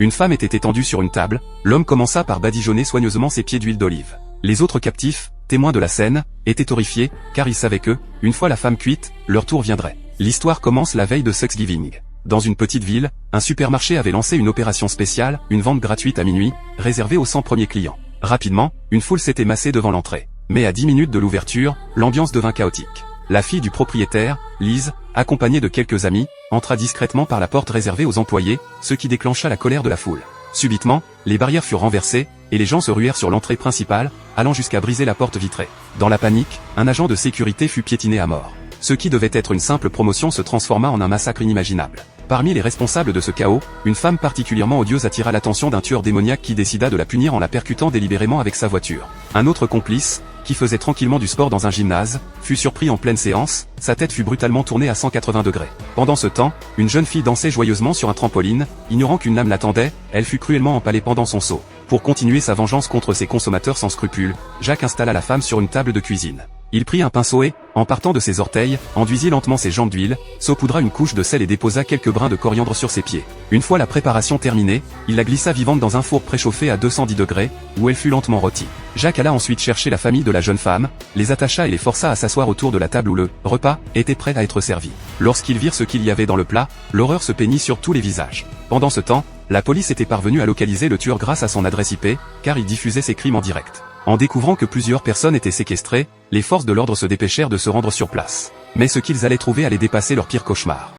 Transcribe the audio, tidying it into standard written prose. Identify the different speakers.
Speaker 1: Une femme était étendue sur une table, l'homme commença par badigeonner soigneusement ses pieds d'huile d'olive. Les autres captifs, témoins de la scène, étaient horrifiés, car ils savaient que, une fois la femme cuite, leur tour viendrait. L'histoire commence la veille de Thanksgiving. Dans une petite ville, un supermarché avait lancé une opération spéciale, une vente gratuite à minuit, réservée aux 100 premiers clients. Rapidement, une foule s'était massée devant l'entrée. Mais à 10 minutes de l'ouverture, l'ambiance devint chaotique. La fille du propriétaire, Liz, accompagnée de quelques amis, entra discrètement par la porte réservée aux employés, ce qui déclencha la colère de la foule. Subitement, les barrières furent renversées, et les gens se ruèrent sur l'entrée principale, allant jusqu'à briser la porte vitrée. Dans la panique, un agent de sécurité fut piétiné à mort. Ce qui devait être une simple promotion se transforma en un massacre inimaginable. Parmi les responsables de ce chaos, une femme particulièrement odieuse attira l'attention d'un tueur démoniaque qui décida de la punir en la percutant délibérément avec sa voiture. Un autre complice, qui faisait tranquillement du sport dans un gymnase, fut surpris en pleine séance, sa tête fut brutalement tournée à 180 degrés. Pendant ce temps, une jeune fille dansait joyeusement sur un trampoline, ignorant qu'une lame l'attendait, elle fut cruellement empalée pendant son saut. Pour continuer sa vengeance contre ces consommateurs sans scrupules, Jack installa la femme sur une table de cuisine. Il prit un pinceau et, en partant de ses orteils, enduisit lentement ses jambes d'huile, saupoudra une couche de sel et déposa quelques brins de coriandre sur ses pieds. Une fois la préparation terminée, il la glissa vivante dans un four préchauffé à 210 degrés, où elle fut lentement rôtie. Jack alla ensuite chercher la famille de la jeune femme, les attacha et les força à s'asseoir autour de la table où le repas était prêt à être servi. Lorsqu'ils virent ce qu'il y avait dans le plat, l'horreur se peignit sur tous les visages. Pendant ce temps, la police était parvenue à localiser le tueur grâce à son adresse IP, car il diffusait ses crimes en direct. En découvrant que plusieurs personnes étaient séquestrées, les forces de l'ordre se dépêchèrent de se rendre sur place. Mais ce qu'ils allaient trouver allait dépasser leur pire cauchemar.